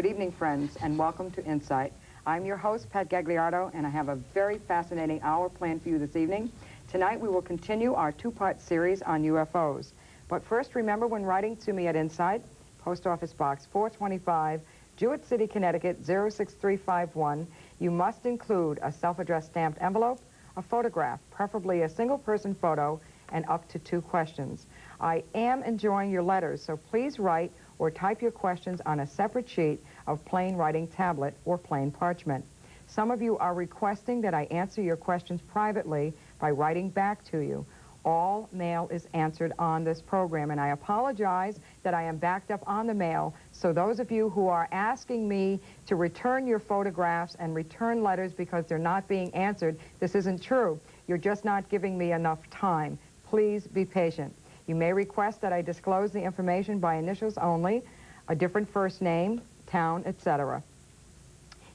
Good evening, friends, and welcome to Insight. I'm your host, Pat Gagliardo, and I have a very fascinating hour planned for you this evening. Tonight, we will continue our two-part series on UFOs. But first, remember when writing to me at Insight, Post Office Box 425, Jewett City, Connecticut, 06351, you must include a self-addressed stamped envelope, a photograph, preferably a single-person photo, and up to 2 questions. I am enjoying your letters, so please write or type your questions on a separate sheet of plain writing tablet or plain parchment. Some of you are requesting that I answer your questions privately by writing back to you. All mail is answered on this program, and I apologize that I am backed up on the mail, so those of you who are asking me to return your photographs and return letters because they're not being answered, this isn't true. You're just not giving me enough time. Please be patient. You may request that I disclose the information by initials only, a different first name, town, etc.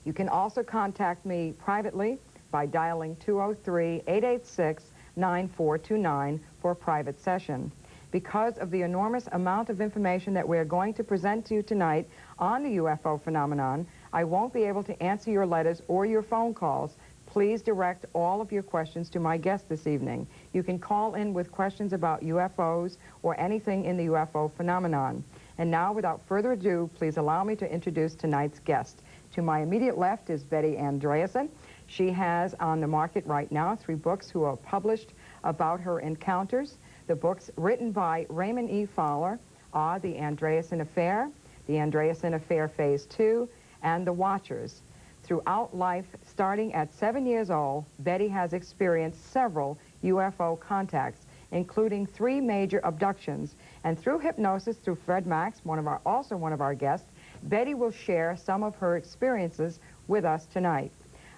You can also contact me privately by dialing 203-886-9429 for a private session. Because of the enormous amount of information that we're going to present to you tonight on the UFO phenomenon, I won't be able to answer your letters or your phone calls. Please direct all of your questions to my guest this evening. You can call in with questions about UFOs or anything in the UFO phenomenon. And now, without further ado, please allow me to introduce tonight's guest. To my immediate left is Betty ANDREASSON. She has on the market right now 3 books who are published about her encounters. The books written by Raymond E. Fowler are The ANDREASSON Affair, The ANDREASSON Affair Phase 2, and The Watchers. Throughout life, starting at 7 years old, Betty has experienced several UFO contacts, including 3 major abductions. And through hypnosis, through Fred Maxx, also one of our guests, Betty will share some of her experiences with us tonight.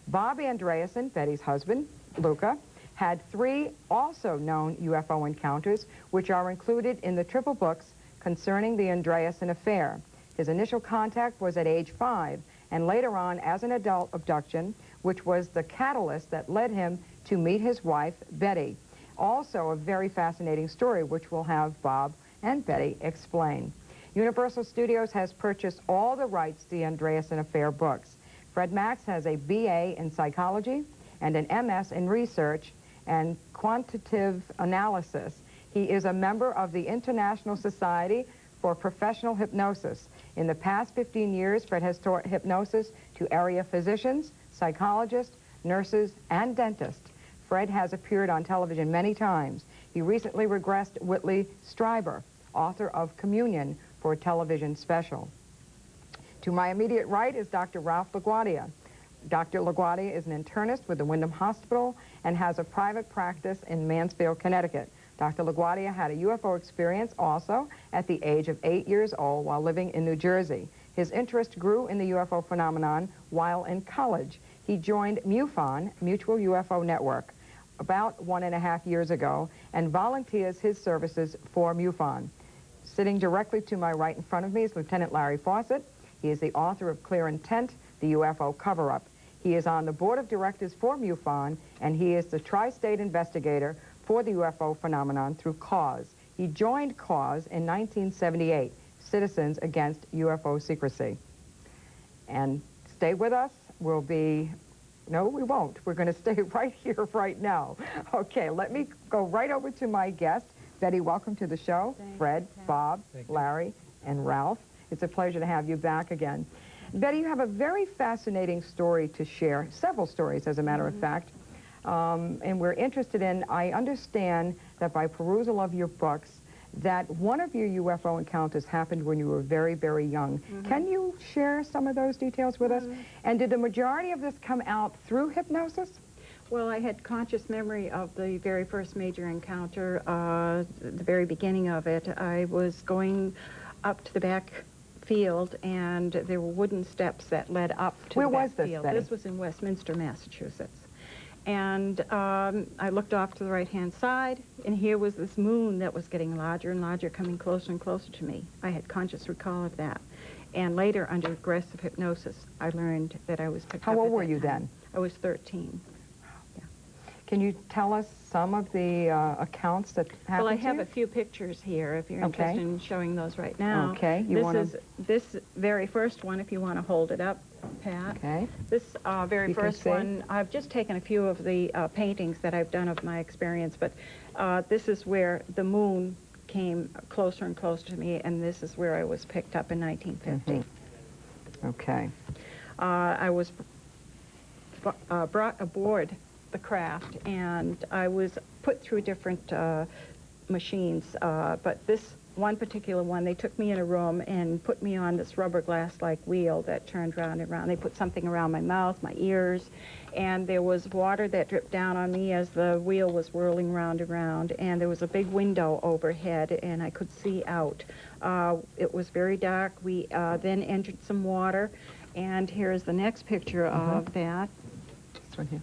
Bob ANDREASSON, Betty's husband, Luca, had 3 also known UFO encounters, which are included in the triple books concerning the ANDREASSON Affair. His initial contact was at age 5, and later on as an adult abduction, which was the catalyst that led him to meet his wife, Betty. Also a very fascinating story, which we'll have Bob and Betty explain. Universal Studios has purchased all the rights to the ANDREASSON Affair books. Fred Maxx has a BA in psychology and an MS in research and quantitative analysis. He is a member of the International Society for Professional Hypnosis. In the past 15 years, Fred has taught hypnosis to area physicians, psychologists, nurses, and dentists. Fred has appeared on television many times. He recently regressed Whitley Strieber, author of Communion, for a television special. To my immediate right is Dr. Ralph LaGuardia. Dr. LaGuardia is an internist with the Wyndham Hospital and has a private practice in Mansfield, Connecticut. Dr. LaGuardia had a UFO experience also at the age of 8 years old while living in New Jersey. His interest grew in the UFO phenomenon while in college. He joined MUFON, Mutual UFO Network, about 1.5 years ago and volunteers his services for MUFON. Sitting directly to my right in front of me is Lieutenant Larry Fawcett. He is the author of Clear Intent, the UFO Cover-Up. He is on the board of directors for MUFON, and he is the tri-state investigator for the UFO phenomenon through CAUSE. He joined CAUSE in 1978, Citizens Against UFO Secrecy. And stay with us. We'll be... No, we won't. We're going to stay right here, right now. Okay, let me go right over to my guest. Betty, welcome to the show. Thanks. Fred, Bob, Thank you. Larry, and Ralph. It's a pleasure to have you back again. Betty, you have a very fascinating story to share, several stories, as a matter of fact. And we're interested in, I understand that by perusal of your books, that one of your UFO encounters happened when you were very, very young. Can you share some of those details with us? And did the majority of this come out through hypnosis? Well, I had conscious memory of the very first major encounter, the very beginning of it. I was going up to the back field, and there were wooden steps that led up to the back field. Betty? This was in Westminster, Massachusetts. And I looked off to the right-hand side, and here was this moon that was getting larger and larger, coming closer and closer to me. I had conscious recall of that. And later, under aggressive hypnosis, I learned that I was picked up. How old were you then? I was 13. Can you tell us some of the accounts that happened? Well, I have a few pictures here if you're interested in showing those right now. Okay. This very first one, if you want to hold it up, Pat. Okay. This very first one, I've just taken a few of the paintings that I've done of my experience, but this is where the moon came closer and closer to me, and this is where I was picked up in 1950. Okay. I was brought aboard the craft, and I was put through different machines, but this one particular one, they took me in a room and put me on this rubber glass-like wheel that turned round and round. They put something around my mouth, my ears, and there was water that dripped down on me as the wheel was whirling round and round, and there was a big window overhead, and I could see out. It was very dark. We then entered some water, and here's the next picture of that. This one here.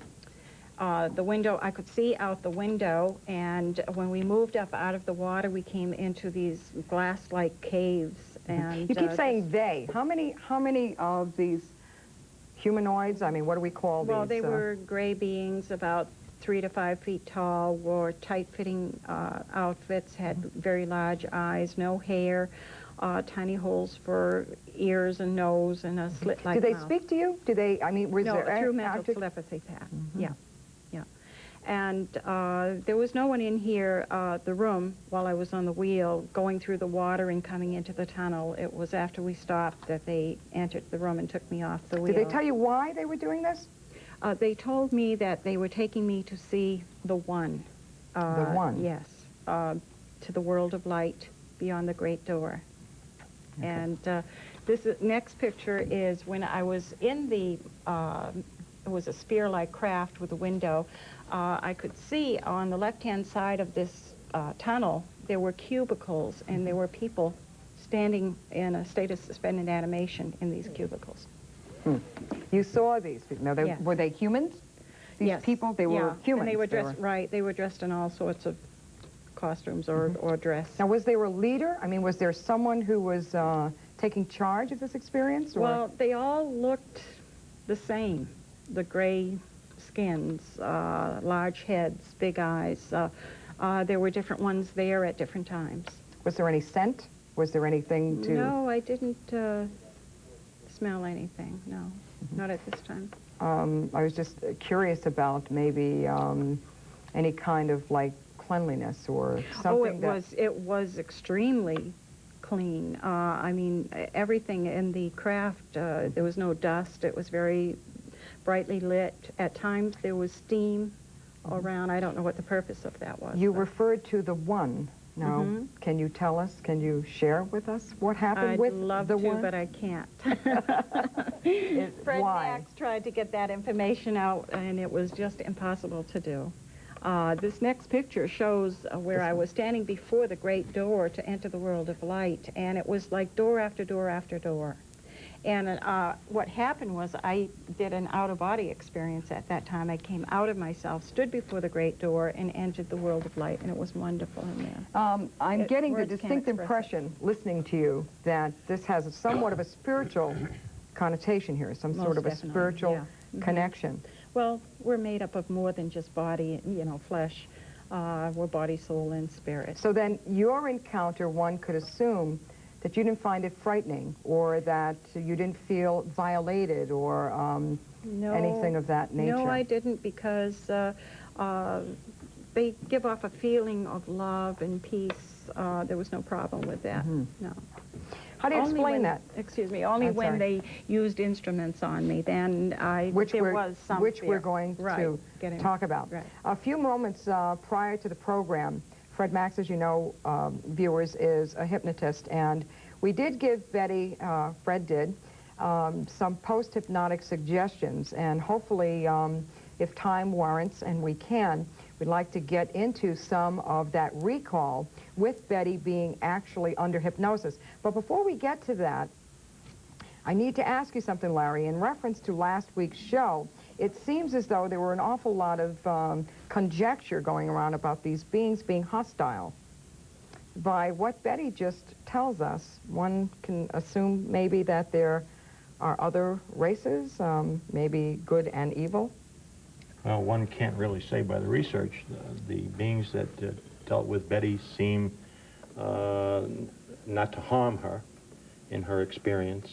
The window, I could see out the window, and when we moved up out of the water, we came into these glass-like caves. And you keep saying they. How many of these humanoids? I mean, what do we call these? Well, they were gray beings, about 3 to 5 feet tall, wore tight-fitting outfits, had very large eyes, no hair, tiny holes for ears and nose, and a slit-like mouth. Did they speak to you? Did they? I mean, was there through mental telepathy, Pat. Yeah. And there was no one in here, the room, while I was on the wheel, going through the water and coming into the tunnel. It was after we stopped that they entered the room and took me off the wheel. Did they tell you why they were doing this? They told me that they were taking me to see the One. The One? Yes. To the world of light beyond the great door. Okay. And this next picture is when I was in the, it was a sphere-like craft with a window. I could see on the left-hand side of this tunnel, there were cubicles, and there were people standing in a state of suspended animation in these cubicles. You saw these people. Now, yes. Were they humans? These people, they were humans. And they were dressed, right, they were dressed in all sorts of costumes or dress. Now, was there a leader? I mean, was there someone who was taking charge of this experience? Or? Well, they all looked the same. The gray skins, large heads, big eyes. There were different ones there at different times. Was there any scent? Was there anything to... No, I didn't smell anything, no. Not at this time. I was just curious about maybe any kind of, like, cleanliness or something. Oh, it was extremely clean. I mean, everything in the craft, there was no dust. It was very brightly lit. At times there was steam around. I don't know what the purpose of that was. You referred to the One. Now, can you tell us, can you share with us what happened with the One? I'd love to, but I can't. Fred Maxx tried to get that information out, and it was just impossible to do. This next picture shows where I was standing before the great door to enter the world of light, and it was like door after door after door. And what happened was I did an out-of-body experience at that time. I came out of myself, stood before the great door, and entered the world of light, and it was wonderful in there. I'm getting the distinct impression, listening to you, that this has somewhat of a spiritual connotation here, some sort of a spiritual connection. Well, we're made up of more than just body, you know, flesh. We're body, soul, and spirit. So then your encounter, one could assume that you didn't find it frightening, or that you didn't feel violated, or anything of that nature. No, I didn't, because they give off a feeling of love and peace. There was no problem with that, no. How do you explain that? Excuse me, only when they used instruments on me, then there was some Which fear. we're going to talk about. Right. A few moments prior to the program, Fred Maxx, as you know, viewers, is a hypnotist, and we did give Betty, Fred did, some post-hypnotic suggestions, and hopefully, if time warrants and we can, we'd like to get into some of that recall with Betty being actually under hypnosis. But before we get to that, I need to ask you something, Larry. In reference to last week's show, it seems as though there were an awful lot of conjecture going around about these beings being hostile. By what Betty just tells us, one can assume maybe that there are other races, maybe good and evil. Well, one can't really say by the research. The beings that dealt with Betty seem not to harm her in her experience,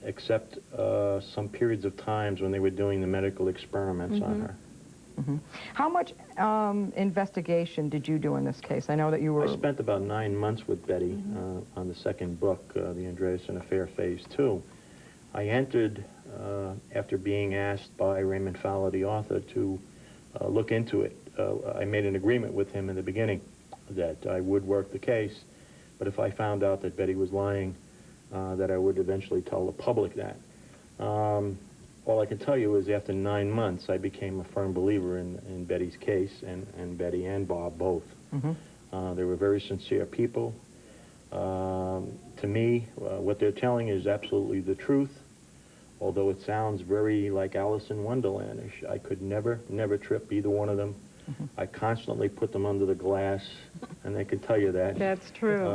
except some periods of times when they were doing the medical experiments on her. How much investigation did you do in this case? I know that you were... I spent about 9 months with Betty on the second book, The ANDREASSON Affair Phase 2. I entered after being asked by Raymond Fowler, the author, to look into it. I made an agreement with him in the beginning that I would work the case, but if I found out that Betty was lying, that I would eventually tell the public that. All I can tell you is after 9 months, I became a firm believer in Betty's case, and Betty and Bob both. They were very sincere people. To me, what they're telling is absolutely the truth, although it sounds very like Alice in Wonderland-ish. I could never trip either one of them. I constantly put them under the glass, and they can tell you that. That's true.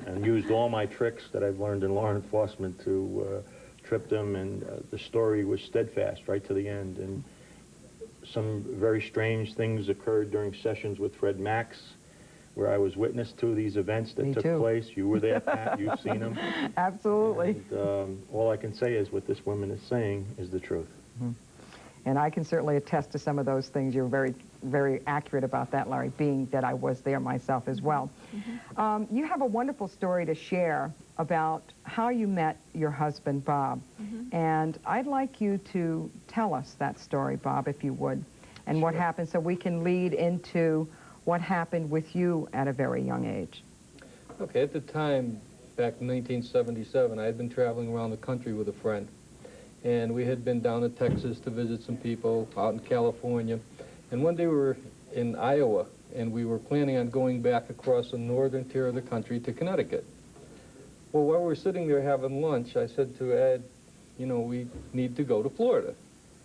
And used all my tricks that I've learned in law enforcement to trip them, and the story was steadfast right to the end. And some very strange things occurred during sessions with Fred Maxx, where I was witness to these events that took place. You were there, Pat. You've seen them. Absolutely. And, all I can say is what this woman is saying is the truth. And I can certainly attest to some of those things. You're very, very accurate about that, Larry, being that I was there myself as well. You have a wonderful story to share about how you met your husband, Bob. And I'd like you to tell us that story, Bob, if you would, and what happened, so we can lead into what happened with you at a very young age. Okay, at the time, back in 1977, I had been traveling around the country with a friend. And we had been down to Texas to visit some people, out in California. And one day we were in Iowa, and we were planning on going back across the northern tier of the country to Connecticut. Well, while we were sitting there having lunch, I said to Ed, you know, we need to go to Florida.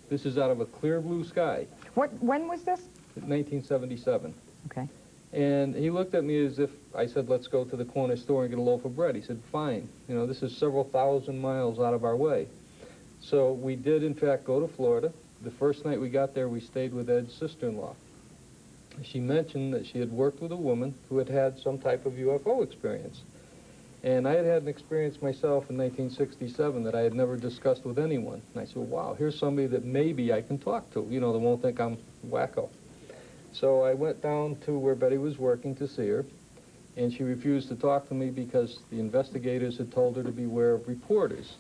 This is out of a clear blue sky. When was this? 1977. Okay. And he looked at me as if I said, let's go to the corner store and get a loaf of bread. He said, fine. You know, this is several thousand miles out of our way. So we did, in fact, go to Florida. The first night we got there, we stayed with Ed's sister-in-law. She mentioned that she had worked with a woman who had had some type of UFO experience. And I had had an experience myself in 1967 that I had never discussed with anyone. And I said, wow, here's somebody that maybe I can talk to, you know, that won't think I'm wacko. So I went down to where Betty was working to see her, and she refused to talk to me because the investigators had told her to beware of reporters.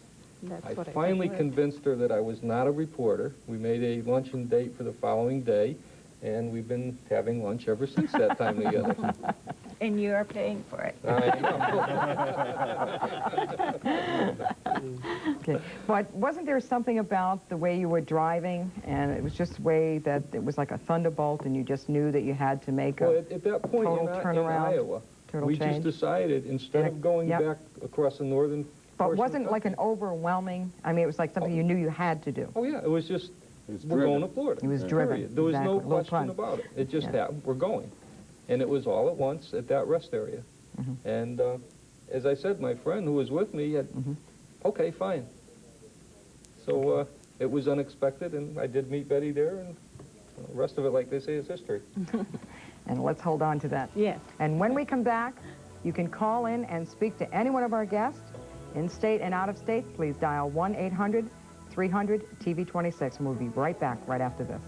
I finally convinced her that I was not a reporter. We made a luncheon date for the following day, and we've been having lunch ever since that time together. And you're paying for it. I know. Okay. But wasn't there something about the way you were driving, and it was just the way that it was like a thunderbolt, and you just knew that you had to make a at that point total in turnaround? Iowa, we change? just decided, instead of going back across the northern But wasn't like an overwhelming, I mean, it was like something you knew you had to do. Oh, yeah, it was just, we're going to Florida. It was driven. Period. There was no Exactly. question about it. It just happened. We're going. And it was all at once at that rest area. And as I said, my friend who was with me had, okay, fine. So it was unexpected, and I did meet Betty there, and the rest of it, like they say, is history. And let's hold on to that. Yes. And when we come back, you can call in and speak to any one of our guests. In-state and out-of-state, please dial 1-800-300-TV26, and we'll be right back right after this.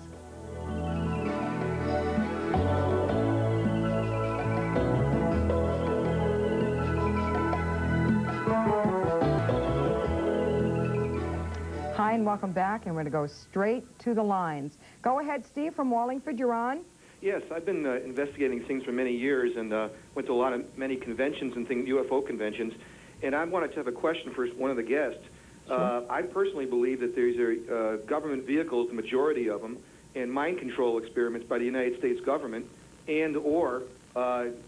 Hi, and welcome back, and we're going to go straight to the lines. Go ahead, Steve, from Wallingford, you're on. Yes, I've been investigating things for many years, and went to many conventions and things, UFO conventions. And I wanted to have a question for one of the guests. Sure. I personally believe that there's government vehicles, the majority of them, and mind control experiments by the United States government, and or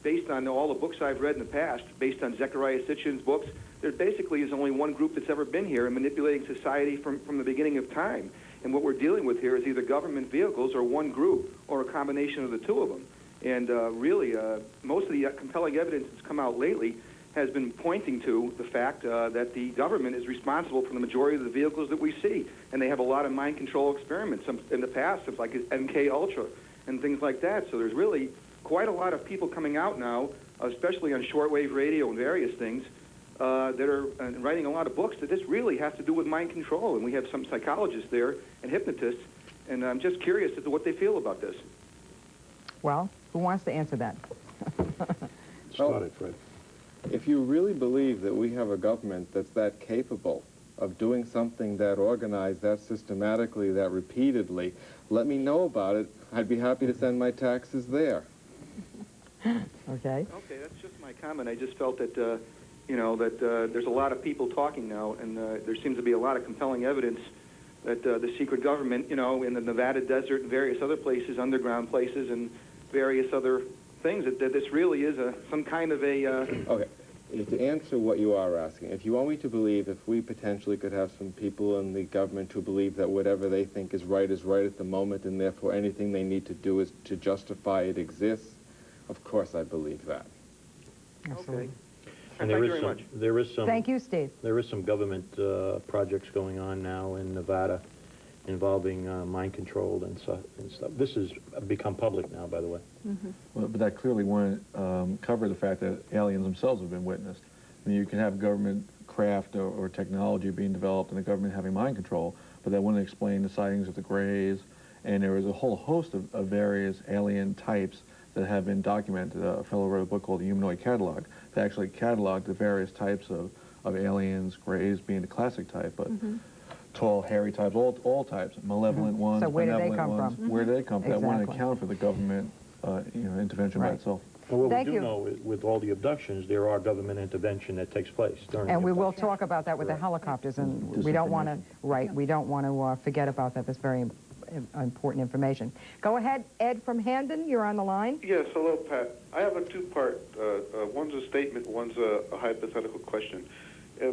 based on all the books I've read in the past, based on Zecharia Sitchin's books, there basically is only one group that's ever been here and manipulating society from the beginning of time. And what we're dealing with here is either government vehicles or one group or a combination of the two of them. And really, most of the compelling evidence that's come out lately has been pointing to the fact that the government is responsible for the majority of the vehicles that we see, and they have a lot of mind control experiments in the past, like MK Ultra and things like that. So there's really quite a lot of people coming out now, especially on shortwave radio and various things, that are writing a lot of books that this really has to do with mind control. And we have some psychologists there and hypnotists, and I'm just curious as to what they feel about this. Well, who wants to answer that? Start it, Fred. If you really believe that we have a government that's that capable of doing something that organized, that systematically, that repeatedly, let me know about it. I'd be happy to send my taxes there. Okay. Okay, that's just my comment. I just felt that, you know, that there's a lot of people talking now, and there seems to be a lot of compelling evidence that the secret government, you know, in the Nevada desert and various other places, underground places, and various other things, that this really is some kind of a... Okay, to answer what you are asking, if you want me to believe if we potentially could have some people in the government who believe that whatever they think is right at the moment, and therefore anything they need to do is to justify it exists, of course I believe that. Absolutely. Okay. And there is some... Thank you, Steve. There is some government projects going on now in Nevada involving mind control and stuff. This has become public now, by the way. Well, but that clearly wouldn't cover the fact that aliens themselves have been witnessed. I mean, you can have government craft or technology being developed and the government having mind control, but that wouldn't explain the sightings of the Greys. And there is a whole host of various alien types that have been documented. A fellow wrote a book called The Humanoid Catalog that actually cataloged the various types of aliens, Greys being the classic type, but tall, hairy types, all types, malevolent ones, So where do they benevolent come ones. from? Where do they come from? That wouldn't Exactly. account for the government intervention by Right. itself. Well, what Thank we do you. know is with all the abductions, there are government intervention that takes place during And the we will abduction. talk about that with the helicopters, and we don't want to, we don't want to forget about that. That's very important information. Go ahead, Ed from Hamden, you're on the line. Yes, hello, Pat. I have a two-part. One's a statement, one's a hypothetical question.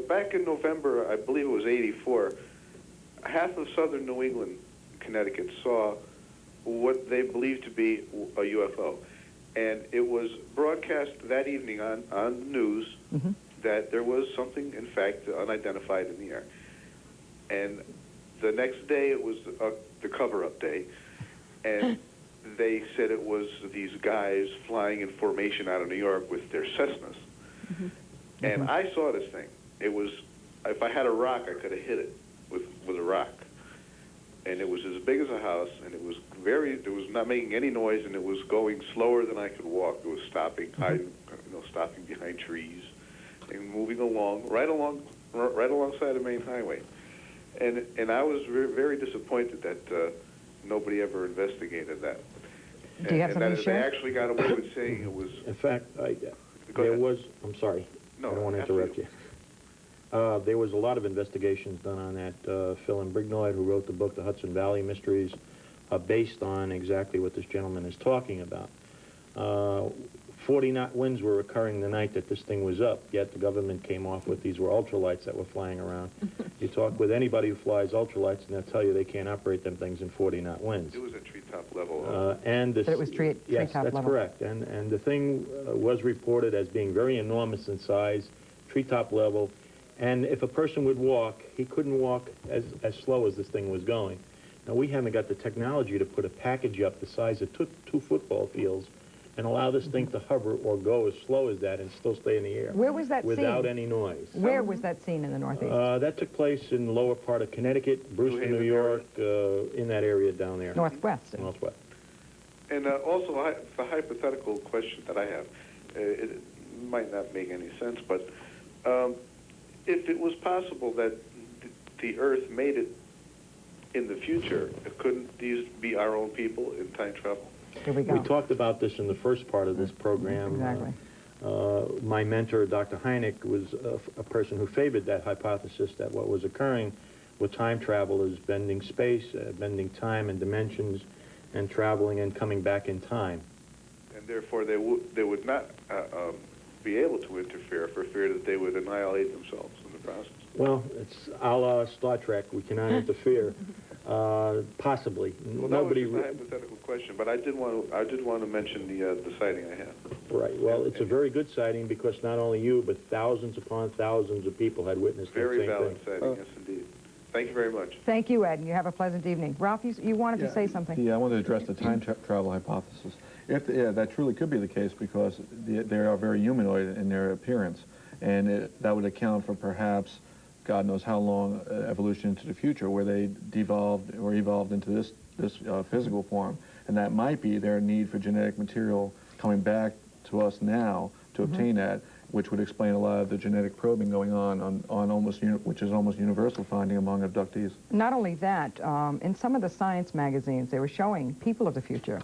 Back in November, I believe it was '84, half of southern New England, Connecticut, saw what they believed to be a UFO. And it was broadcast that evening on the news that there was something, in fact, unidentified in the air. And the next day, it was the cover-up day, and they said it was these guys flying in formation out of New York with their Cessnas. And I saw this thing. It was, if I had a rock, I could have hit it with a rock. And it was as big as a house, and it was it was not making any noise, and it was going slower than I could walk. It was stopping, stopping behind trees, and moving along, right alongside the main highway. And I was very disappointed that nobody ever investigated that. Do you have something to They share? actually got away with saying it was... In fact, Go there ahead. was, I'm sorry, No, I don't want to after interrupt you. There was a lot of investigations done on that. Phil and Brignoid, who wrote the book, The Hudson Valley Mysteries, based on exactly what this gentleman is talking about. 40-knot winds were occurring the night that this thing was up, yet the government came off with these were ultralights that were flying around. You talk with anybody who flies ultralights, and they'll tell you they can't operate them things in 40-knot winds. It was at treetop level. And this, But it was yes, treetop that's level. correct. And the thing was reported as being very enormous in size, treetop level. And if a person would walk, he couldn't walk as slow as this thing was going. Now, we haven't got the technology to put a package up the size of two football fields and allow this thing to hover or go as slow as that and still stay in the air. Where was that without seen? any noise. Where was that seen in the Northeast? That took place in the lower part of Connecticut, Bristol, New Haven York, in that area down there. Northwest. Northwest. And also, the hypothetical question that I have, it might not make any sense, but if it was possible that the Earth made it in the future, couldn't these be our own people in time travel? Here we go. We talked about this in the first part of this program. Exactly. My mentor, Dr. Hynek, was a person who favored that hypothesis that what was occurring with time travel is bending space, bending time and dimensions, and traveling and coming back in time. And therefore, they would not be able to interfere for fear that they would annihilate themselves in the process. Well, it's a la Star Trek. We cannot interfere. Possibly. Well, Nobody. that was just a hypothetical question, but I did want to mention the sighting I had. Right. Well, it's a very good sighting because not only you, but thousands upon thousands of people had witnessed that Very same valid thing. sighting, yes, indeed. Thank you very much. Thank you, Ed, and you have a pleasant evening. Ralph, you wanted to say something. Yeah, I wanted to address the time travel hypothesis. Yeah, that truly could be the case because they are very humanoid in their appearance, and that would account for perhaps, God knows how long, evolution into the future, where they devolved or evolved into this physical form, and that might be their need for genetic material coming back to us now to obtain that, which would explain a lot of the genetic probing going on almost, which is almost universal finding among abductees. Not only that, in some of the science magazines, they were showing people of the future,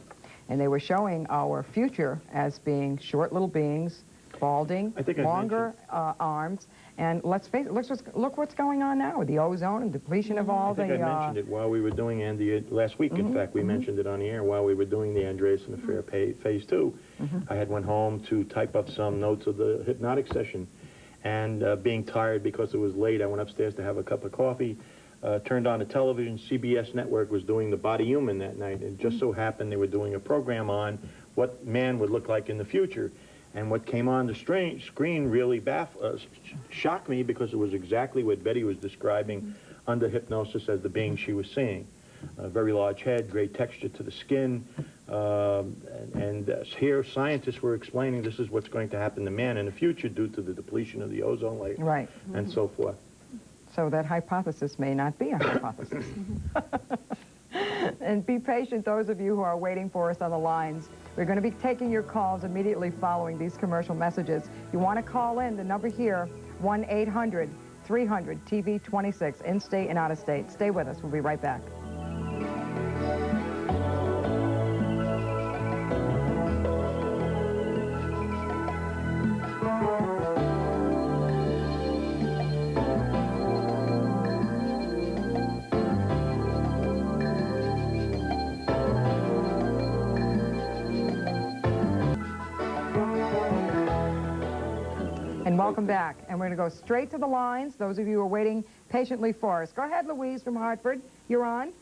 and they were showing our future as being short little beings, balding, longer arms, and let's face it, look what's going on now with the ozone and depletion of all I mentioned it while we were doing, Andy, last week, in fact, we mentioned it on the air while we were doing the ANDREASSON Affair Phase 2. I had went home to type up some notes of the hypnotic session, and being tired because it was late, I went upstairs to have a cup of coffee, turned on the television. CBS Network was doing The Body Human that night. It just so happened they were doing a program on what man would look like in the future. And what came on the screen really shocked me because it was exactly what Betty was describing under hypnosis as the being she was seeing. A very large head, great texture to the skin, and here scientists were explaining this is what's going to happen to man in the future due to the depletion of the ozone layer, and so forth. So that hypothesis may not be a hypothesis. And be patient, those of you who are waiting for us on the lines. We're going to be taking your calls immediately following these commercial messages. You want to call in, the number here, 1-800-300-TV26, in-state and out-of-state. Stay with us. We'll be right back. And welcome back. And we're going to go straight to the lines. Those of you who are waiting patiently for us. Go ahead, Louise from Hartford. You're on.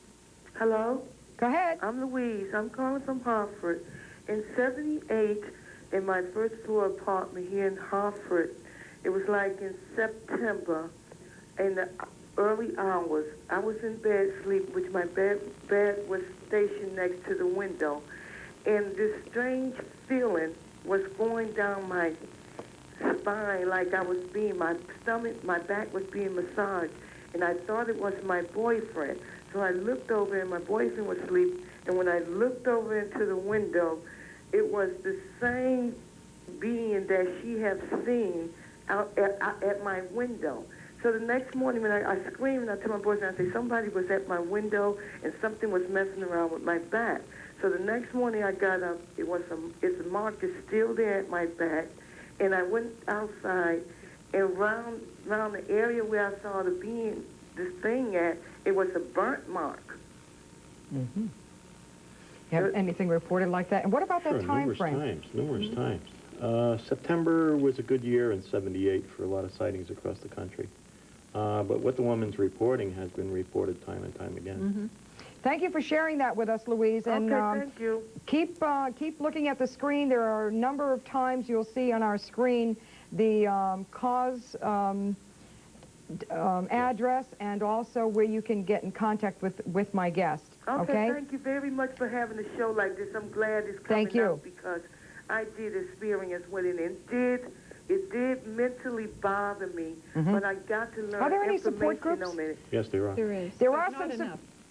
Hello? Go ahead. I'm Louise. I'm calling from Hartford. In '78, in my first floor apartment here in Hartford, it was like in September, in the early hours, I was in bed sleeping, which my bed was stationed next to the window. And this strange feeling was going down my spine, like I was being, my stomach, my back was being massaged, and I thought it was my boyfriend. So I looked over, and my boyfriend was asleep, and when I looked over into the window, it was the same being that she had seen out at my window. So the next morning, when I screamed, and I told my boyfriend, I said, somebody was at my window, and something was messing around with my back. So the next morning I got up, it's a mark is still there at my back, and I went outside, and around the area where I saw this thing at, it was a burnt mark. You have anything reported like that? And what about that time frame? Numerous times. September was a good year in '78 for a lot of sightings across the country. But what the woman's reporting has been reported time and time again. Thank you for sharing that with us, Louise. And thank you. Keep looking at the screen. There are a number of times you'll see on our screen the cause address and also where you can get in contact with my guest. Okay, thank you very much for having a show like this. I'm glad it's coming out because I did experience with it. It did mentally bother me, but I got to learn Are there any support groups? on it. Yes, there are. There is.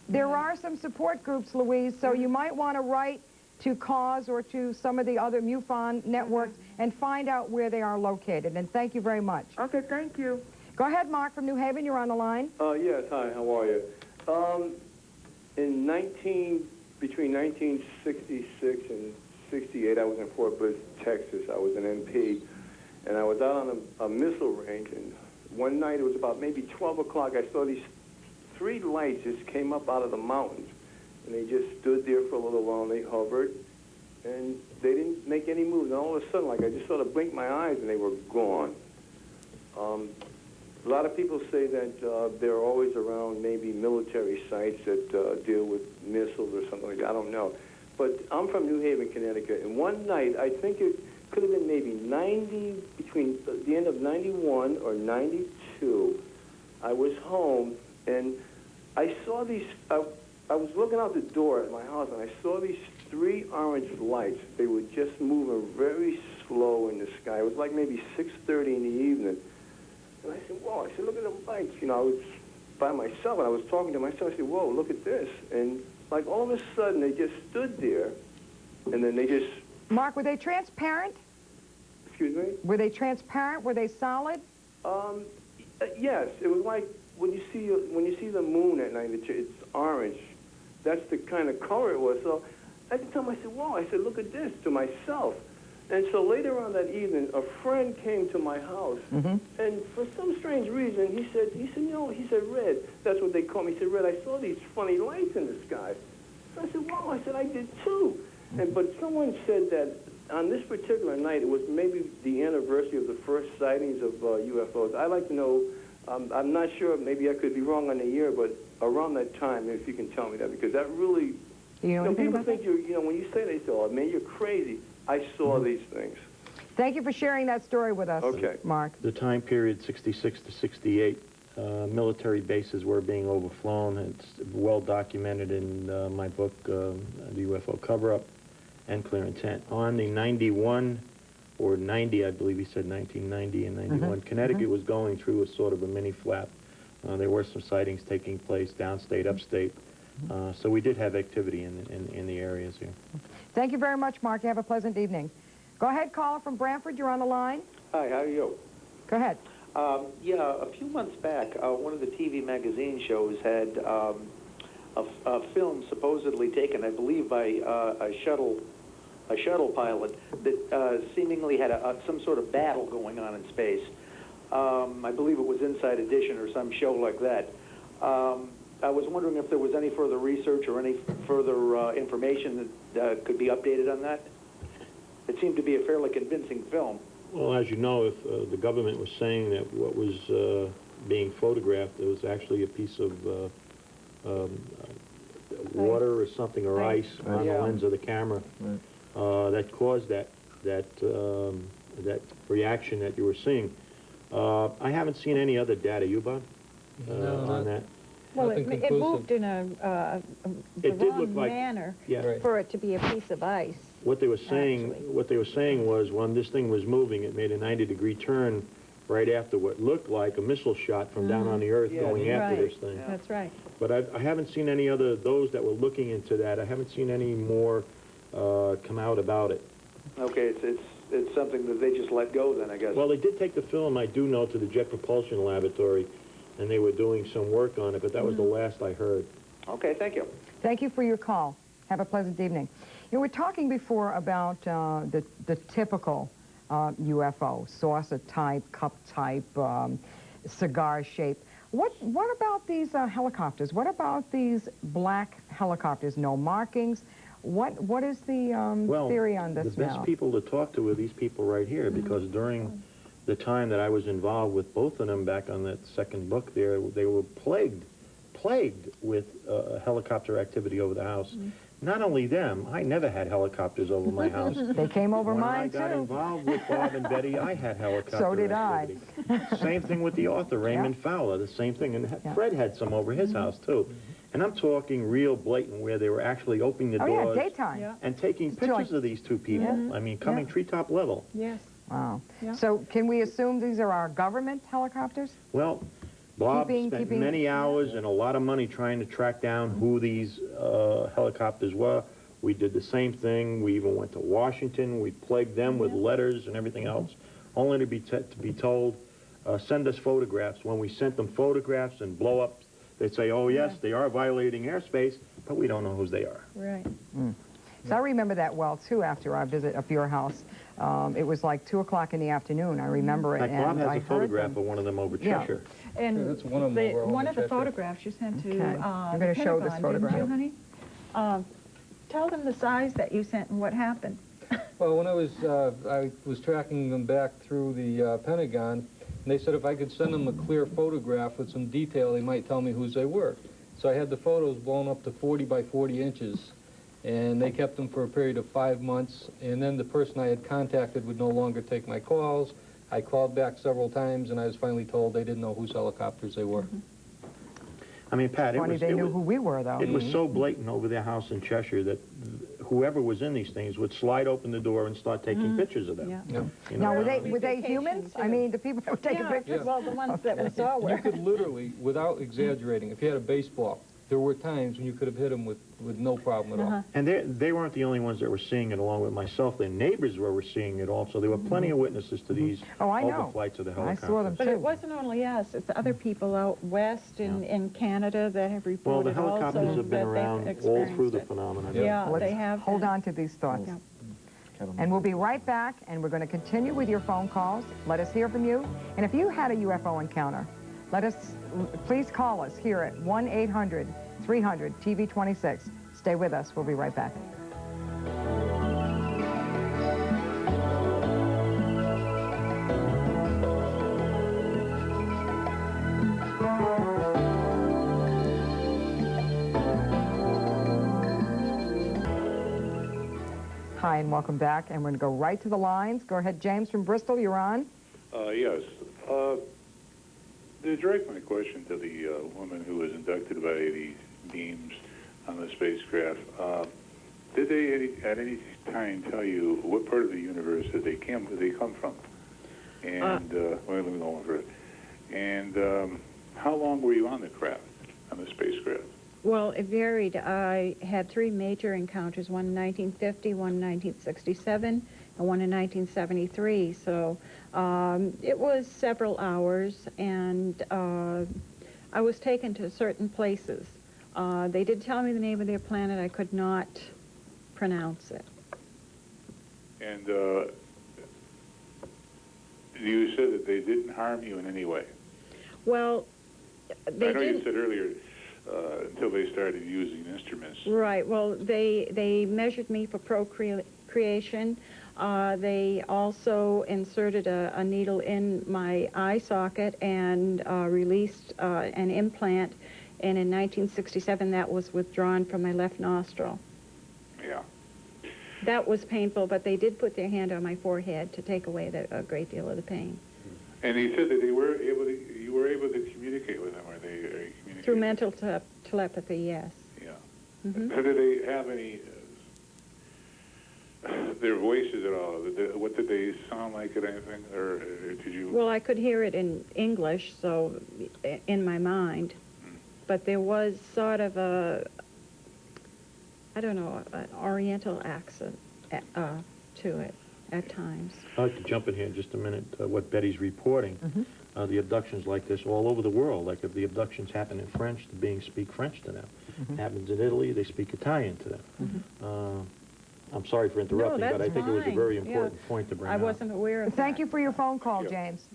There are some support groups, Louise, so you might want to write to CAUSE or to some of the other MUFON networks and find out where they are located. And thank you very much. Okay, thank you. Go ahead, Mark from New Haven. You're on the line. Yes, hi, how are you? Between 1966 and 68, I was in Fort Bliss, Texas. I was an MP, and I was out on a missile range, and one night, it was about maybe 12 o'clock, I saw these 3 lights just came up out of the mountains, and they just stood there for a little while, and they hovered, and they didn't make any moves, and all of a sudden, like, I just sort of blinked my eyes, and they were gone. A lot of people say that they're always around maybe military sites that deal with missiles or something like that. I don't know. But I'm from New Haven, Connecticut, and one night, I think could have been maybe 90, between the end of 91 or 92. I was home, and I saw these, I was looking out the door at my house, and I saw these 3 orange lights. They were just moving very slow in the sky. It was like maybe 6:30 in the evening. And I said, whoa, I said, look at the lights. You know, I was by myself, and I was talking to myself. I said, whoa, look at this. And like all of a sudden, they just stood there, and then they just... Mark, were they transparent? Excuse me? Were they transparent? Were they solid? Yes. It was like when you see the moon at night, it's orange. That's the kind of color it was. So at the time, I said, whoa, I said, look at this, to myself. And so later on that evening, a friend came to my house, and for some strange reason, he said, you know, he said, Red, that's what they call me. He said, Red, I saw these funny lights in the sky. So I said, wow, I said, I did too. But someone said that on this particular night, it was maybe the anniversary of the first sightings of UFOs. I'd like to know, I'm not sure, maybe I could be wrong on the year, but around that time, if you can tell me that, because that really, you know people think you're, you know, when you say that, they say, oh, man, you're crazy. I saw these things. Thank you for sharing that story with us, Mark. The time period, 66 to 68, military bases were being overflown. It's well documented in my book, The UFO Cover-Up and Clear Intent. On the 91 or 90, I believe he said 1990 and 91, Connecticut was going through a sort of a mini flap. There were some sightings taking place downstate, upstate. So we did have activity in the areas here. Thank you very much, Mark. You have a pleasant evening. Go ahead, caller from Brantford. You're on the line. Hi, how are you? Go ahead. Yeah, a few months back, one of the TV magazine shows had a film supposedly taken, I believe, by a shuttle pilot that seemingly had some sort of battle going on in space. I believe it was Inside Edition or some show like that. I was wondering if there was any further research or any further information that could be updated on that. It seemed to be a fairly convincing film. Well, as you know, if the government was saying that what was being photographed, it was actually a piece of water or something, or ice on the lens of the camera, that caused that reaction that you were seeing. I haven't seen any other data. You, Bob, on that? Well, it moved in the wrong manner for it to be a piece of ice. What they were saying was when this thing was moving, it made a 90-degree turn right after what looked like a missile shot from down on the earth going after this thing. That's right. But I haven't seen any other, those that were looking into that, I haven't seen any more come out about it. Okay, it's something that they just let go then, I guess. Well, they did take the film, I do know, to the Jet Propulsion Laboratory, and they were doing some work on it, but that was the last I heard. Okay, thank you. Thank you for your call. Have a pleasant evening. You know, we're talking before about the typical UFO, saucer type, cup type, cigar shape. What about these helicopters? What about these black helicopters? No markings. What is the theory on this now? The best people to talk to are these people right here, because during the time that I was involved with both of them back on that second book there, they were plagued with helicopter activity over the house. Not only them, I never had helicopters over my house. They came over mine, too. When I got involved with Bob and Betty, I had helicopter So did activity. Same thing with the author, Raymond Fowler, the same thing. And Fred had some over his house, too. And I'm talking real blatant, where they were actually opening the doors daytime. And taking pictures of these two people. I mean, coming treetop level. Yes. Wow. So can we assume these are our government helicopters? Well, Bob spent many hours and a lot of money trying to track down who these helicopters were. We did the same thing. We even went to Washington. We plagued them with letters and everything else, only to be told, send us photographs. When we sent them photographs and blow-ups, they'd say, oh, yes, they are violating airspace, but we don't know who they are. Right. So I remember that well, too, after our visit of your house. It was like 2 o'clock in the afternoon. I remember it. In fact, Bob has a photograph of one of them over Cheshire. And that's one of them one of the photographs you sent to I'm going to show this photograph. Didn't you, honey? Tell them the size that you sent and what happened. Well, when I was tracking them back through the Pentagon, and they said if I could send them a clear photograph with some detail, they might tell me whose they were. So I had the photos blown up to 40 by 40 inches. And they kept them for a period of 5 months, and then the person I had contacted would no longer take my calls. I called back several times, and I was finally told they didn't know whose helicopters they were. I mean, Pat, they knew who we were, though. It was so blatant over their house in Cheshire that whoever was in these things would slide open the door and start taking pictures of them. Yeah. Yeah. You know? Now, were they humans? I mean, the people that were taking pictures? Well, the ones that we saw were. You could literally, without exaggerating, if you had a baseball, there were times when you could have hit them with no problem at all. And they weren't the only ones that were seeing it along with myself. Their neighbors were seeing it also. There were plenty of witnesses to these overflights of the helicopters. I saw them too. But it wasn't only us. It's other people out west in Canada that have reported well, the helicopters also have been around all through the phenomenon. Yeah, Let's they have. hold on to these thoughts. Yeah. And we'll be right back, and we're going to continue with your phone calls. Let us hear from you. And if you had a UFO encounter, please call us here at 1-800-300-TV26. Stay with us. We'll be right back. Hi, and welcome back. And we're going to go right to the lines. Go ahead, James from Bristol. You're on. Yes. To direct my question to the woman who was inducted by these beams on the spacecraft, did they at any time tell you what part of the universe did they come from? And let me go on for it. And how long were you on the craft, on the spacecraft? Well, it varied. I had 3 major encounters, one in 1950, one in 1967, and one in 1973. So it was several hours, and I was taken to certain places. They did tell me the name of their planet. I could not pronounce it. And you said that they didn't harm you in any way. Well, they I know didn't. you said earlier until they started using instruments. Right. Well, they measured me for procreation. They also inserted a needle in my eye socket and released an implant. And in 1967, that was withdrawn from my left nostril. Yeah. That was painful, but they did put their hand on my forehead to take away a great deal of the pain. And he said that you were able to communicate with them, or they communicated? Through mental telepathy, yes. Yeah. Mm-hmm. Did they have any, their voices at all? What did they sound like or anything, or did you? Well, I could hear it in English, so in my mind, but there was sort of I don't know, an Oriental accent to it at times. I'd like to jump in here in just a minute. What Betty's reporting, the abductions like this all over the world. Like if the abductions happen in French, the beings speak French to them. Happens in Italy, they speak Italian to them. I'm sorry for interrupting, no, but I think it was a very important point to bring up. I wasn't aware of that. Thank you for your phone call, James.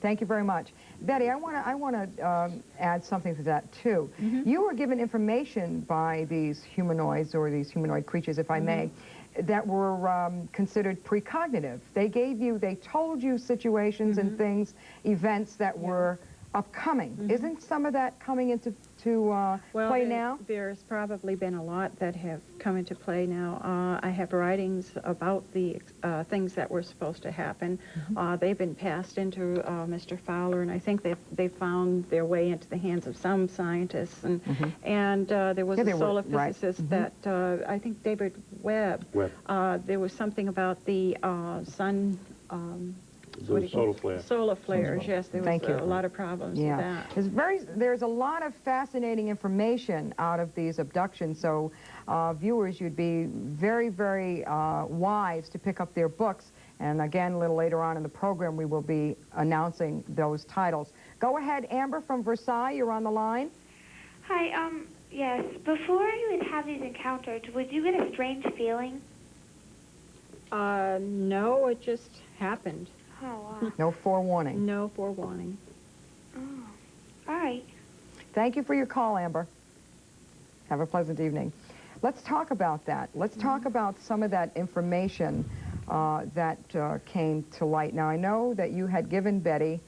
Thank you very much. Betty, I want to add something to that, too. You were given information by these humanoids, or these humanoid creatures, if I may, that were considered precognitive. They told you situations and things, events that were upcoming. Isn't some of that coming into play now? There's probably been a lot that have come into play now. I have writings about the things that were supposed to happen. They've been passed into Mr. Fowler, and I think they found their way into the hands of some scientists. And there was a solar physicist that, I think David Webb. There was something about the sun... solar flares. Solar flares, yes. There was a lot of problems with that. There's a lot of fascinating information out of these abductions, so viewers, you'd be very, very wise to pick up their books. And again, a little later on in the program, we will be announcing those titles. Go ahead, Amber from Versailles, you're on the line. Hi, yes. Before you would have these encounters, would you get a strange feeling? No, it just happened. Oh, wow. No forewarning. No forewarning. Oh, all right. Thank you for your call, Amber. Have a pleasant evening. Let's talk about that. Let's talk about some of that information that came to light. Now, I know that you had given Betty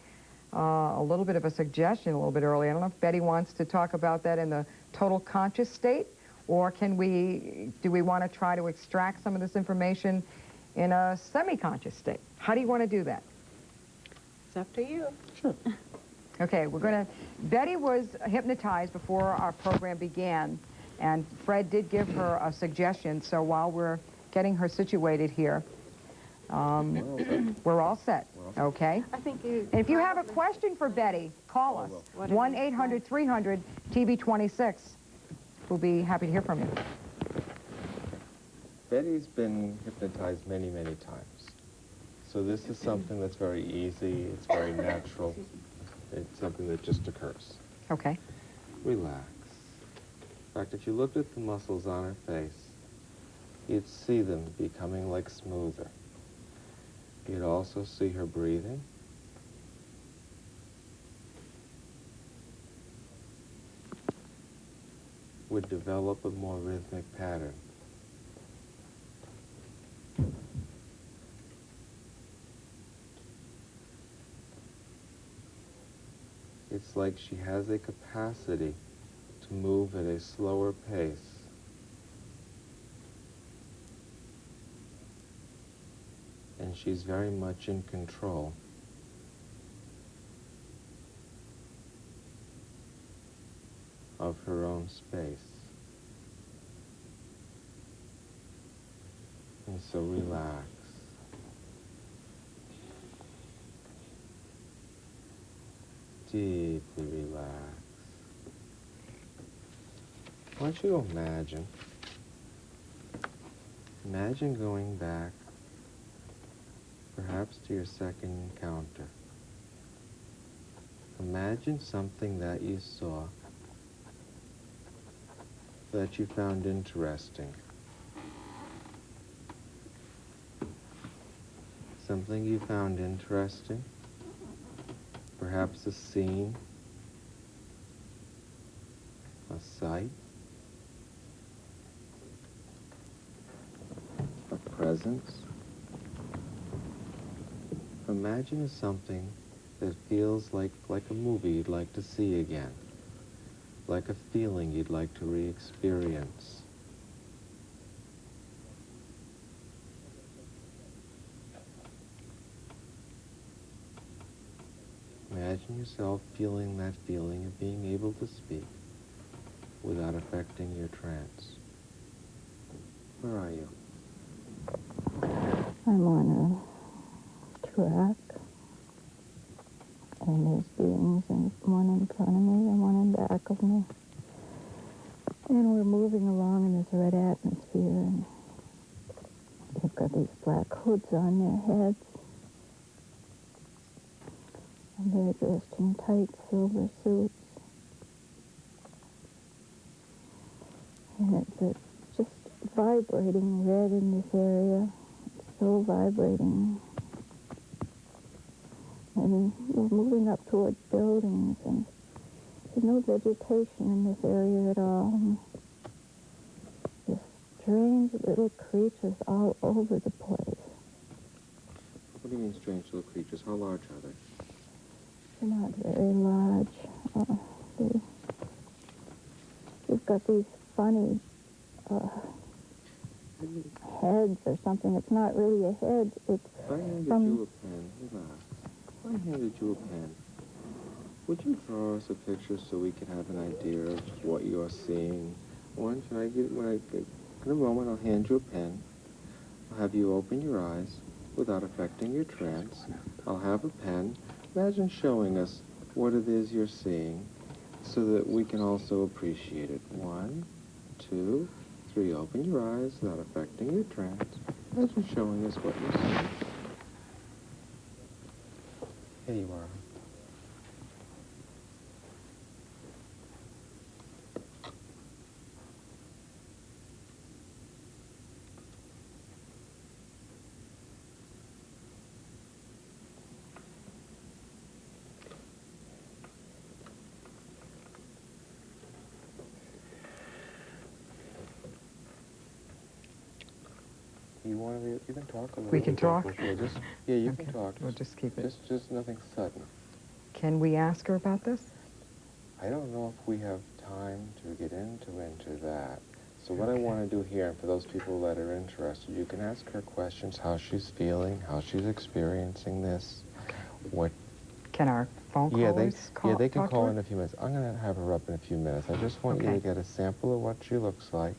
a little bit of a suggestion a little bit earlier. I don't know if Betty wants to talk about that in the total conscious state, Or do we want to try to extract some of this information in a semi-conscious state? How do you want to do that? It's up to you. Sure. Okay, Betty was hypnotized before our program began, and Fred did give her a suggestion, so while we're getting her situated here, we're all set, okay? I think you... And if you have a question for Betty, call us, 1-800-300-TB26. We'll be happy to hear from you. Betty's been hypnotized many, many times. So this is something that's very easy, it's very natural. It's something that just occurs. Okay. Relax. In fact, if you looked at the muscles on her face, you'd see them becoming like smoother. You'd also see her breathing. Would develop a more rhythmic pattern. It's like she has a capacity to move at a slower pace. And she's very much in control. Of her own space. And so relax. Deeply relax. Why don't you imagine going back perhaps to your second encounter. Imagine something that you saw that you found interesting. Something you found interesting. Perhaps a scene, a sight, a presence. Imagine something that feels like a movie you'd like to see again, like a feeling you'd like to re-experience. Imagine yourself feeling that feeling of being able to speak without affecting your trance. Where are you? I'm on a track, and there's beings, and one in front of me and one in back of me. And we're moving along in this red atmosphere, and they've got these black hoods on their heads. And they're dressed in tight silver suits. And it's just vibrating red in this area. It's so vibrating. And we're moving up toward buildings, and there's no vegetation in this area at all. And just strange little creatures all over the place. What do you mean strange little creatures? How large are they? They're not very large. They've got these funny heads or something. It's not really a head. It's if I handed you a pen, relax. If I handed you a pen, would you draw us a picture so we can have an idea of what you're seeing? When I get in a moment, I'll hand you a pen. I'll have you open your eyes without affecting your trance. I'll have a pen. Imagine showing us what it is you're seeing so that we can also appreciate it. 1, 2, 3. Open your eyes without affecting your trance. Imagine showing us what you're seeing. Here you are. You can talk a little bit. We can talk? Yeah, you can talk. We'll just keep it. Just nothing sudden. Can we ask her about this? I don't know if we have time to get into that. So what I want to do here, and for those people that are interested, you can ask her questions, how she's feeling, how she's experiencing this, what... Can our phone callers Yeah, they can call in a few minutes. I'm going to have her up in a few minutes. I just want you to get a sample of what she looks like.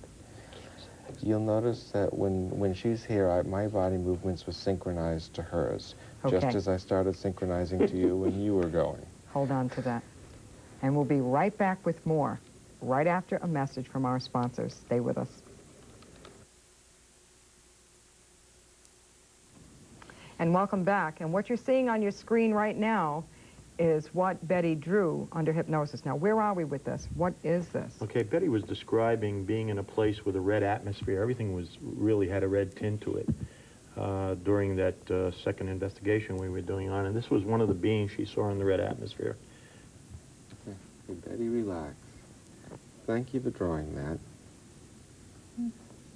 You'll notice that when she's here, my body movements were synchronized to hers, just as I started synchronizing to you when you were going. Hold on to that. And we'll be right back with more, right after a message from our sponsors. Stay with us. And welcome back. And what you're seeing on your screen right now is what Betty drew under hypnosis. Now, where are we with this? What is this? Okay, Betty was describing being in a place with a red atmosphere. Everything really had a red tint to it during that second investigation we were doing on. And this was one of the beings she saw in the red atmosphere. Okay, Betty, relax. Thank you for drawing that.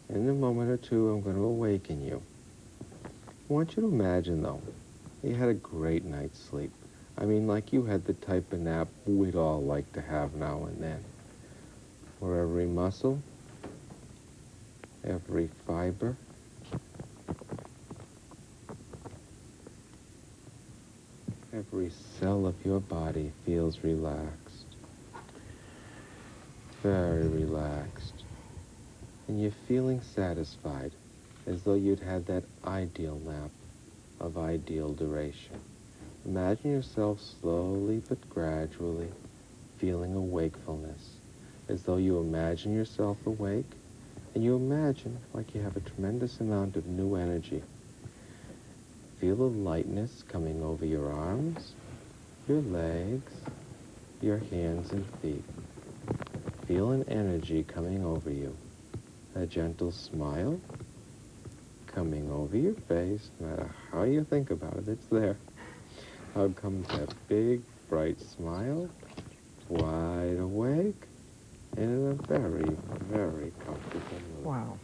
In a moment or two, I'm going to awaken you. I want you to imagine, though, you had a great night's sleep. I mean, like you had the type of nap we'd all like to have now and then. Where every muscle, every fiber, every cell of your body feels relaxed. Very relaxed. And you're feeling satisfied, as though you'd had that ideal nap of ideal duration. Imagine yourself slowly but gradually feeling a wakefulness, as though you imagine yourself awake, and you imagine like you have a tremendous amount of new energy. Feel a lightness coming over your arms, your legs, your hands and feet. Feel an energy coming over you. A gentle smile coming over your face. No matter how you think about it, it's there. Out comes that big, bright smile, wide awake, and in a very, very comfortable mood. Wow.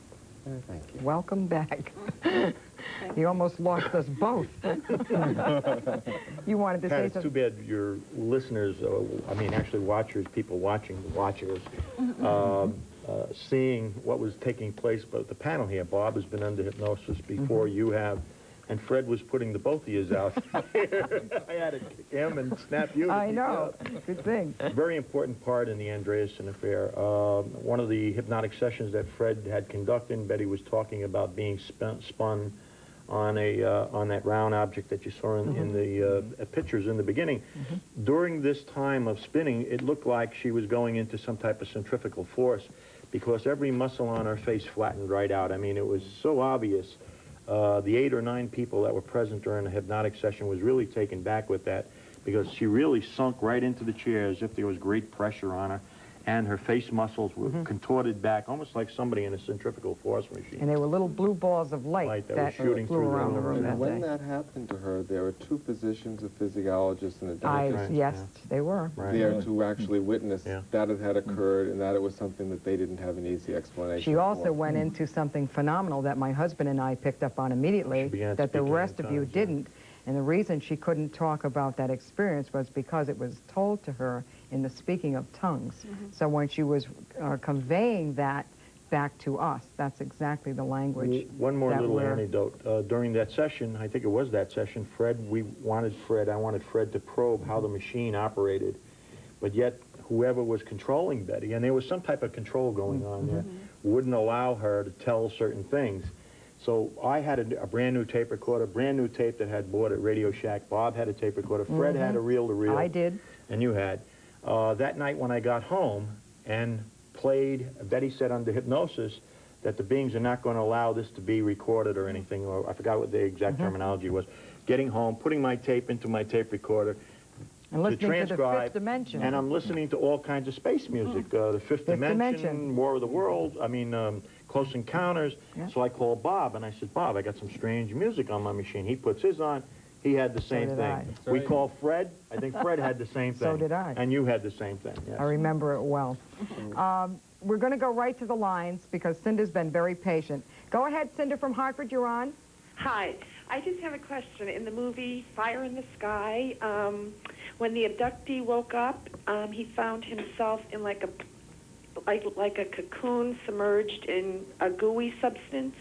Thank you. Welcome back. You almost lost us both. You wanted to say It's something. too bad your listeners, I mean, actually watchers, people watching the watchers, seeing what was taking place. But the panel here, Bob has been under hypnosis before you have, and Fred was putting the both of yous out. I had to kick him and snap you. I know. Good thing. Very important part in the ANDREASSON affair. One of the hypnotic sessions that Fred had conducted, Betty was talking about being spun on that round object that you saw in the pictures in the beginning. During this time of spinning, it looked like she was going into some type of centrifugal force, because every muscle on her face flattened right out. I mean, it was so obvious. The 8 or 9 people that were present during the hypnotic session was really taken back with that, because she really sunk right into the chair as if there was great pressure on her, and her face muscles were contorted back, almost like somebody in a centrifugal force machine. And there were little blue balls of light that were shooting flew through around the room that When day. that happened to her, there were 2 physicians, a physiologist and a dentist. Yes, they were. There to actually witness that it had occurred and that it was something that they didn't have an easy explanation She also for. went into something phenomenal that my husband and I picked up on immediately that the rest of you didn't. And the reason she couldn't talk about that experience was because it was told to her in the speaking of tongues. So when she was conveying that back to us, that's exactly the language. One more little anecdote. During that session, I think it was that session, I wanted Fred to probe how the machine operated. But yet, whoever was controlling Betty, and there was some type of control going on there, wouldn't allow her to tell certain things. So I had a brand new tape recorder, brand new tape that had bought at Radio Shack. Bob had a tape recorder. Fred had a reel-to-reel. I did. And you had. That night when I got home and played, Betty said under hypnosis that the beings are not going to allow this to be recorded or anything, or I forgot what the exact terminology was. Getting home, putting my tape into my tape recorder, and listening to transcribe, to the Fifth Dimension. And I'm listening to all kinds of space music, the Fifth Dimension, War of the Worlds, Close Encounters. So I called Bob, and I said, Bob, I got some strange music on my machine. He puts his on. He had the same thing. We called Fred. I think Fred had the same thing. So did I. And you had the same thing, yes. I remember it well. We're going to go right to the lines because Cinda's been very patient. Go ahead, Cinda from Hartford, you're on. Hi. I just have a question. In the movie Fire in the Sky, when the abductee woke up, he found himself in like like a cocoon submerged in a gooey substance.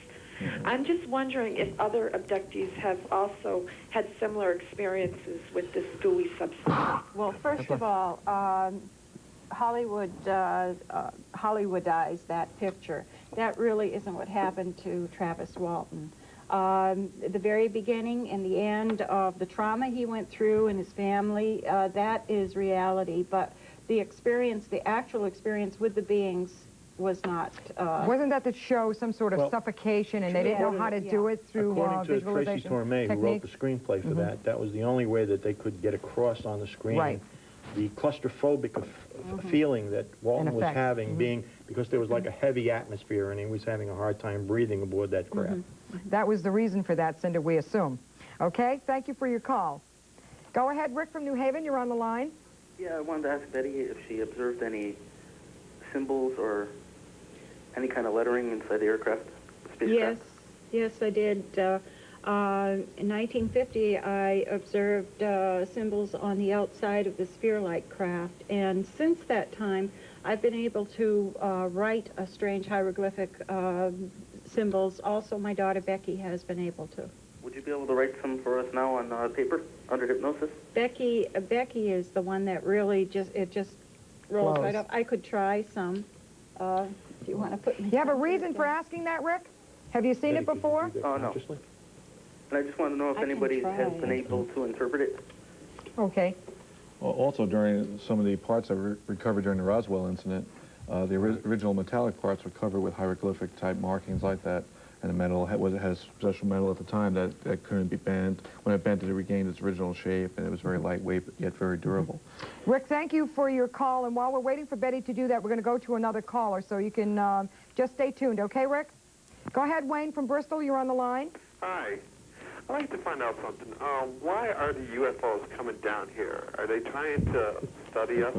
I'm just wondering if other abductees have also had similar experiences with this gooey substance. Well, first of all, Hollywoodized that picture. That really isn't what happened to Travis Walton. The very beginning and the end of the trauma he went through in his family, that is reality, but the experience, the actual experience with the beings was not... Wasn't that to show some sort of suffocation, and they didn't know how to do it through visualization Tracy Torme, who wrote the screenplay for that, that was the only way that they could get across on the screen the claustrophobic feeling that Walton was having, being because there was like a heavy atmosphere, and he was having a hard time breathing aboard that craft. That was the reason for that, Cinda, we assume. Okay, thank you for your call. Go ahead, Rick from New Haven, you're on the line. Yeah, I wanted to ask Betty if she observed any symbols or any kind of lettering inside the aircraft, spacecraft. Yes, I did. In 1950, I observed symbols on the outside of the sphere-like craft, and since that time, I've been able to write a strange hieroglyphic symbols. Also, my daughter Becky has been able to. Would you be able to write some for us now on paper under hypnosis? Becky is the one that really just rolls right up. I could try some. If you want to put me. You have a reason for asking that, Rick? Have you seen it before? Oh, no. And I just want to know if anybody has been able to interpret it. Okay. Well, also, during some of the parts that were recovered during the Roswell incident, the original metallic parts were covered with hieroglyphic-type markings like that, and the metal had special metal at the time that couldn't be bent. When it bent, it regained its original shape, and it was very lightweight, but yet very durable. Rick, thank you for your call, and while we're waiting for Betty to do that, we're going to go to another caller, so you can just stay tuned, okay, Rick? Go ahead, Wayne from Bristol, you're on the line. Hi. I'd like to find out something. Why are the UFOs coming down here? Are they trying to study us?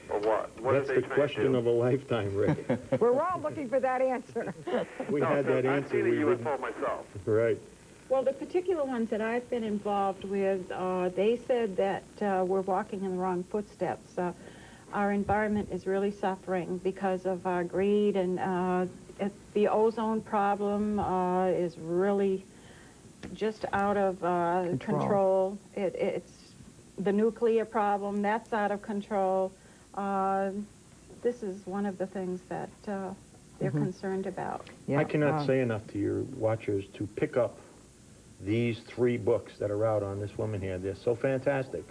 Or what? What That's are they the question of a lifetime, Rick. We're all looking for that answer. We had that answer. I've seen a UFO myself. Right. Well, the particular ones that I've been involved with, they said that we're walking in the wrong footsteps. Our environment is really suffering because of our greed, and the ozone problem is really just out of control. It's the nuclear problem, that's out of control. This is one of the things that they're concerned about. I cannot say enough to your watchers to pick up these 3 books that are out on this woman here. They're so fantastic.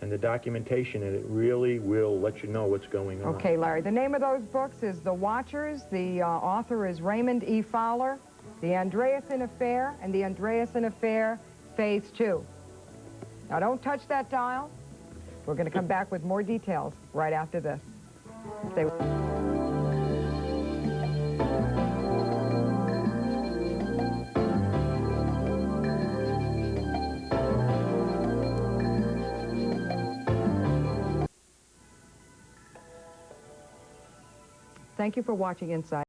And the documentation in it really will let you know what's going on. Okay, Larry, the name of those books is The Watchers. The author is Raymond E. Fowler. The ANDREASSON Affair and The ANDREASSON Affair, Phase 2. Now, don't touch that dial. We're going to come back with more details right after this. Stay with us. Thank you for watching Inside.